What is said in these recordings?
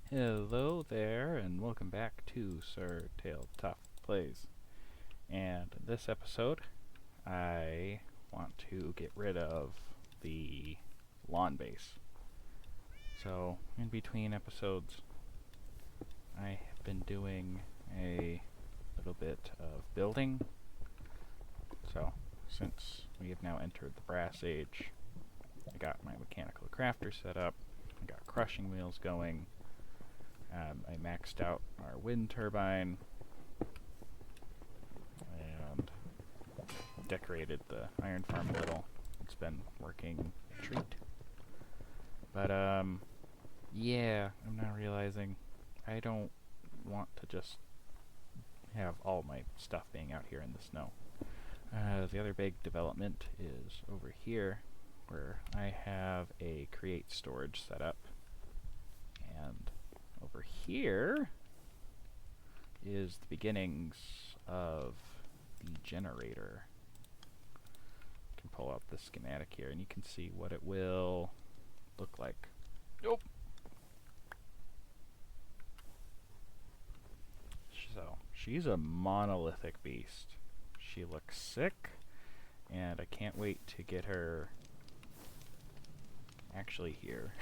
Hello there, and welcome back to Sir Tabletop Plays. And in this episode, I want to get rid of the lawn base. So, in between episodes, I have been doing a little bit of building. So, since we have now entered the Brass Age, I got my mechanical crafter set up, I got crushing wheels going. I maxed out our wind turbine and decorated the iron farm a little. It's been working a treat. But, yeah, I'm now realizing I don't want to just have all my stuff being out here in the snow. The other big development is over here, where I have a create storage set up. And over here is the beginnings of the generator. You can pull out the schematic here and you can see what it will look like. Nope. So, she's a monolithic beast. She looks sick, and I can't wait to get her actually here.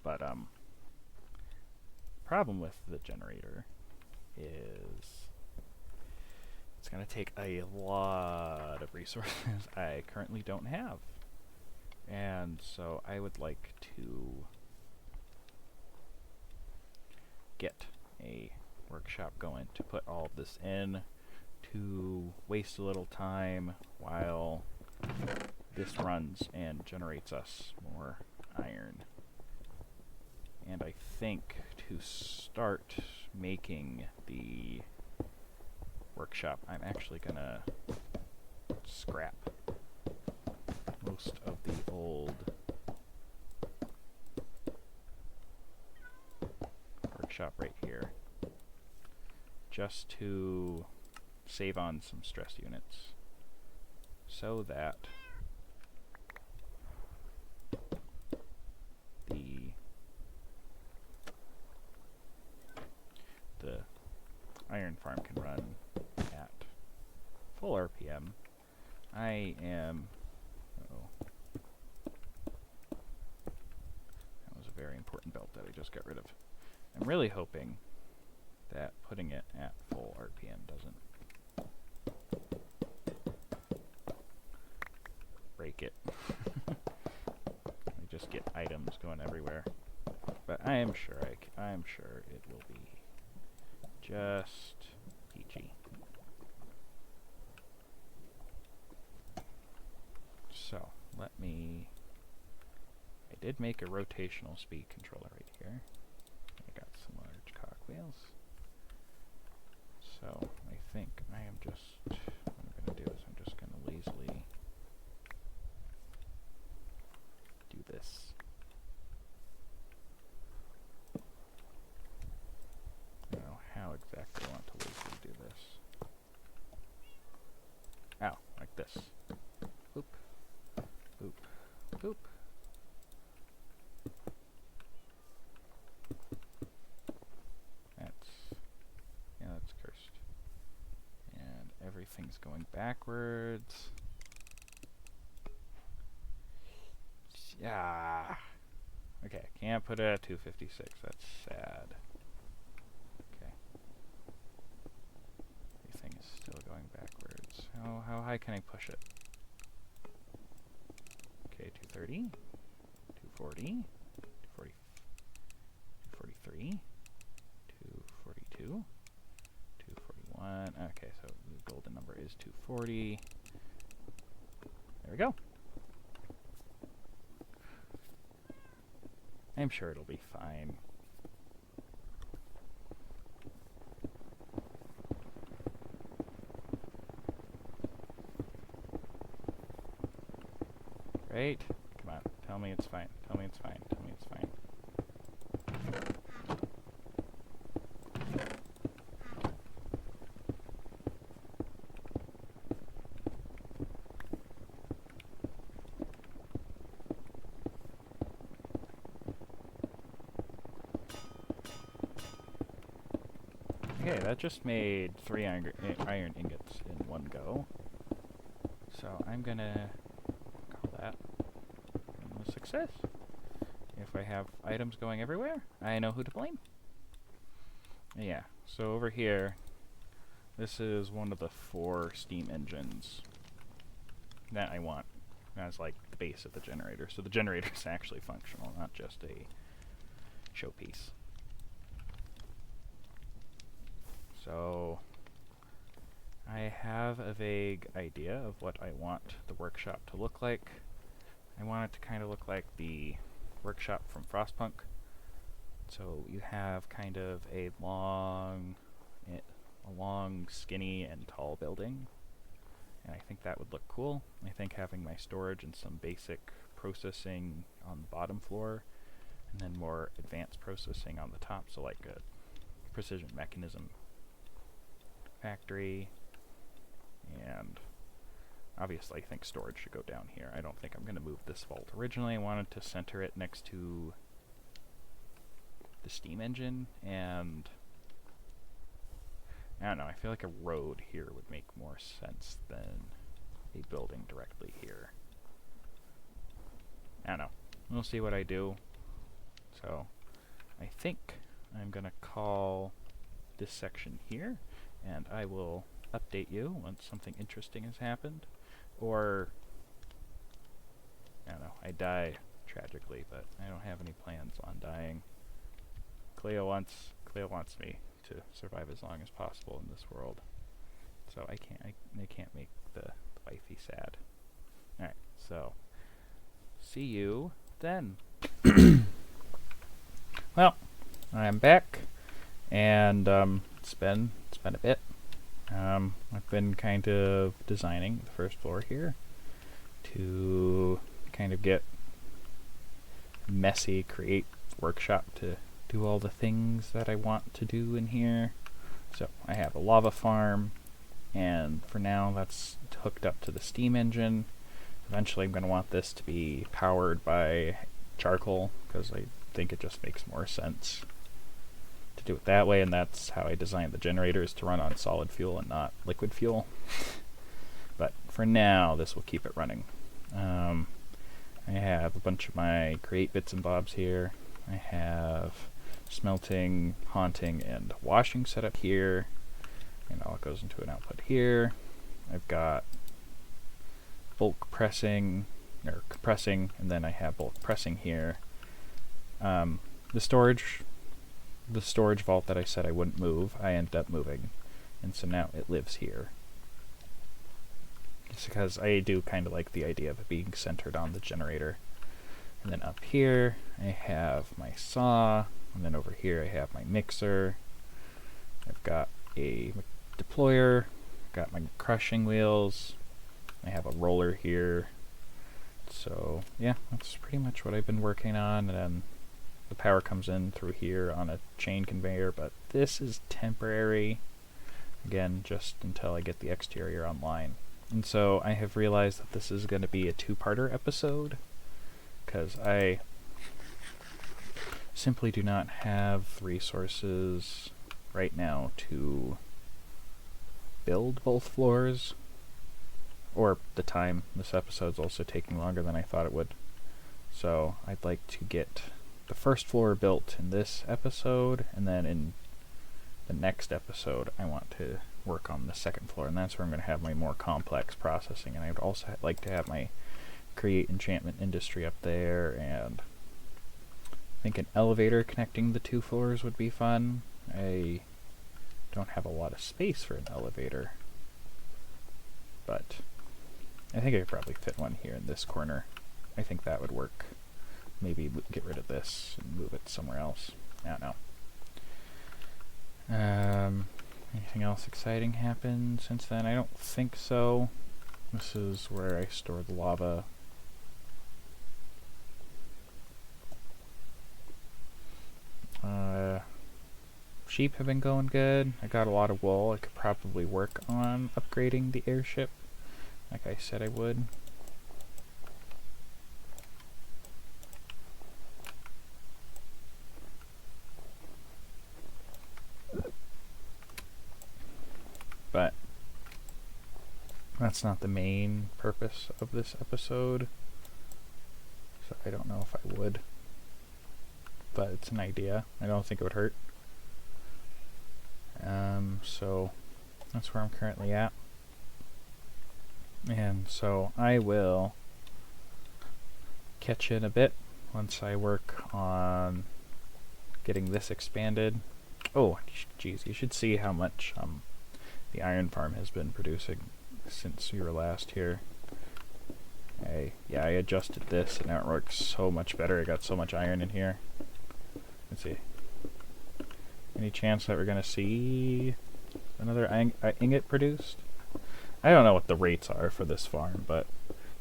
But, problem with the generator is it's going to take a lot of resources I currently don't have. And so I would like to get a workshop going to put all of this in, to waste a little time while this runs and generates us more iron. And I think to start making the workshop, I'm actually gonna scrap most of the old workshop right here, just to save on some stress units, so that the iron farm can run at full RPM. I am... oh. That was a very important belt that I just got rid of. I'm really hoping that putting it at full RPM doesn't break it. We just get items going everywhere. But I am sure it will be just peachy. So, let me... I did make a rotational speed controller right here. I got some large cogwheels. So, I think I am just... what I'm going to do is I'm just going to lazily do this. I don't know how exactly I want to lazily do this. Ow, like this. Boop. Boop. Boop. That's cursed. And everything's going backwards. Yeah. Okay, can't put it at 256. That's sad. Okay. Everything is still going backwards. How high can I push it? Okay, 230, 240, 240, 243, 242, 241. Okay, so the golden number is 240. There we go. I'm sure it'll be fine. Right? Come on, tell me it's fine. Tell me it's fine. Tell me it's fine. Okay, that just made 3 iron ingots in one go. So I'm gonna call that a success. If I have items going everywhere, I know who to blame. Yeah, so over here, this is one of the 4 steam engines that I want as like the base of the generator. So the generator is actually functional, not just a showpiece. So I have a vague idea of what I want the workshop to look like. I want it to kind of look like the workshop from Frostpunk. So you have kind of a long, skinny, and tall building. And I think that would look cool. I think having my storage and some basic processing on the bottom floor, and then more advanced processing on the top, so like a precision mechanism factory, and obviously I think storage should go down here. I don't think I'm going to move this vault. Originally I wanted to center it next to the steam engine, and I don't know, I feel like a road here would make more sense than a building directly here. I don't know. We'll see what I do. So I think I'm going to call this section here, and I will update you once something interesting has happened. Or, I don't know, I die tragically, but I don't have any plans on dying. Cleo wants me to survive as long as possible in this world. So I can't make the wifey sad. Alright, so see you then. Well, I'm back, and it's been a bit. I've been kind of designing the first floor here to kind of get messy, create workshop to do all the things that I want to do in here. So I have a lava farm, and for now that's hooked up to the steam engine. Eventually I'm going to want this to be powered by charcoal, because I think it just makes more sense to do it that way, and that's how I designed the generators, to run on solid fuel and not liquid fuel. But for now, this will keep it running. I have a bunch of my create bits and bobs here. I have smelting, haunting, and washing set up here, and all it goes into an output here. I've got bulk pressing, or compressing, and then I have bulk pressing here. The storage vault that I said I wouldn't move, I ended up moving, and so now it lives here. It's because I do kind of like the idea of it being centered on the generator. And then up here I have my saw, and then over here I have my mixer. I've got a deployer, got my crushing wheels, I have a roller here. So yeah, that's pretty much what I've been working on, and then the power comes in through here on a chain conveyor, but this is temporary, again, just until I get the exterior online. And so I have realized that this is going to be a 2-parter episode, because I simply do not have resources right now to build both floors, or the time. This episode's also taking longer than I thought it would. So I'd like to get the first floor built in this episode, and then in the next episode I want to work on the second floor, and that's where I'm going to have my more complex processing. And I would also like to have my create enchantment industry up there, and I think an elevator connecting the 2 floors would be fun. I don't have a lot of space for an elevator, but I think I could probably fit one here in this corner. I think that would work. Maybe get rid of this and move it somewhere else. I don't know. Anything else exciting happened since then? I don't think so. This is where I store the lava. Sheep have been going good. I got a lot of wool. I could probably work on upgrading the airship, like I said I would. That's not the main purpose of this episode, so I don't know if I would, but it's an idea. I don't think it would hurt. So that's where I'm currently at. And so I will catch you in a bit once I work on getting this expanded. Oh, geez, you should see how much the iron farm has been producing since we were last here. I adjusted this and now it works so much better. I got so much iron in here. Let's see. Any chance that we're gonna see another ingot produced? I don't know what the rates are for this farm, but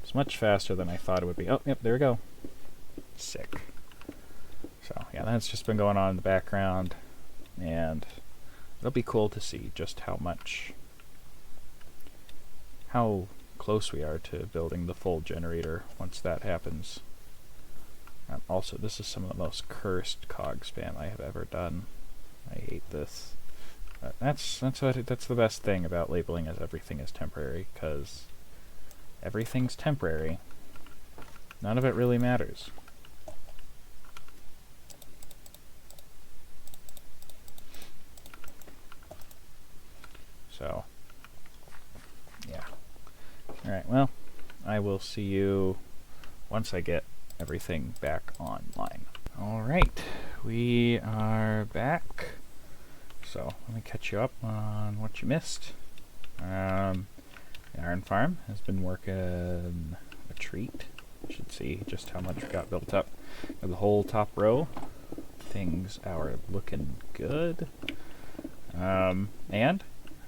it's much faster than I thought it would be. Oh, yep, there we go. Sick. So, yeah, that's just been going on in the background, and it'll be cool to see just how close we are to building the full generator once that happens. Also, this is some of the most cursed cog spam I have ever done. I hate this. That's the best thing about labeling as everything is temporary, because everything's temporary. None of it really matters. So, yeah. Alright, well, I will see you once I get everything back online. Alright, we are back. So, let me catch you up on what you missed. The iron farm has been working a treat. You should see just how much we got built up. Got the whole top row. Things are looking good. And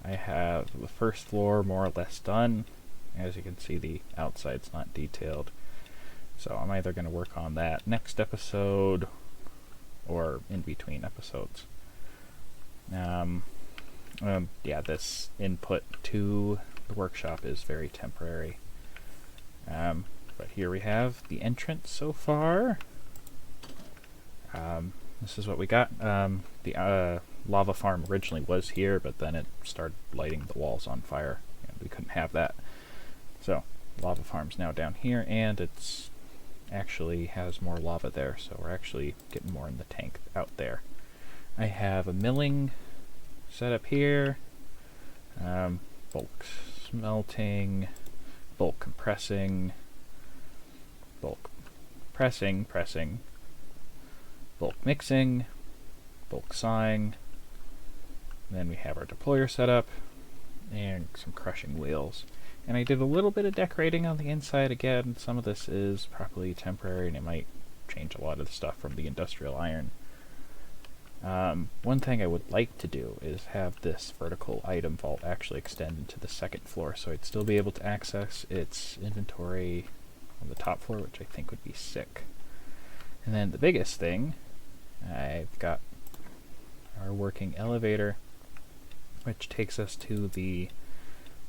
I have the first floor more or less done. As you can see, the outside's not detailed. So I'm either going to work on that next episode or in between episodes. Yeah, this input to the workshop is very temporary. But here we have the entrance so far. This is what we got. The lava farm originally was here, but then it started lighting the walls on fire, and we couldn't have that. So, lava farm's now down here, and it's actually has more lava there, so we're actually getting more in the tank out there. I have a milling set up here, bulk smelting, bulk compressing, bulk pressing, bulk mixing, bulk sawing. Then we have our deployer set up, and some crushing wheels. And I did a little bit of decorating on the inside again. Some of this is probably temporary, and it might change a lot of the stuff from the industrial iron. One thing I would like to do is have this vertical item vault actually extend into the second floor, so I'd still be able to access its inventory on the top floor, which I think would be sick. And then the biggest thing, I've got our working elevator, which takes us to the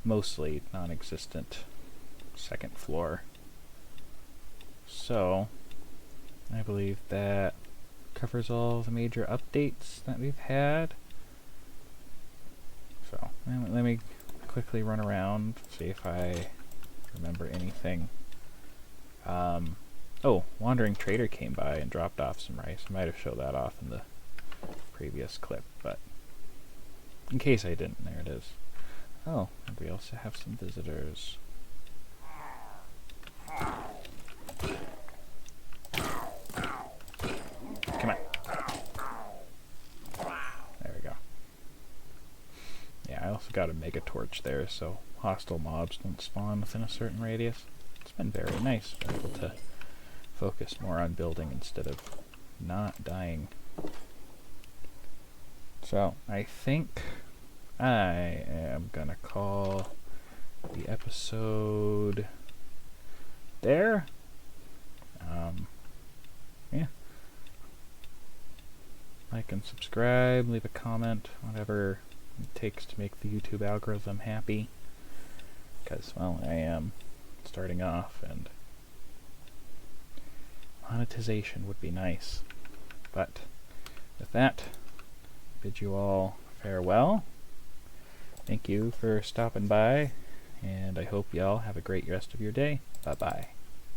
mostly non-existent second floor. So, I believe that covers all the major updates that we've had. So, let me quickly run around, see if I remember anything. Oh, Wandering Trader came by and dropped off some rice. I might have showed that off in the previous clip, but in case I didn't, there it is. Oh, and we also have some visitors. Come on. There we go. Yeah, I also got a mega torch there, so hostile mobs don't spawn within a certain radius. It's been very nice. Been able to focus more on building instead of not dying. So, I think I am gonna call the episode there. Yeah. Like and subscribe, leave a comment, whatever it takes to make the YouTube algorithm happy. Because, well, I am starting off, and monetization would be nice. But with that, bid you all farewell. Thank you for stopping by And I hope y'all have a great rest of your day. Bye-bye.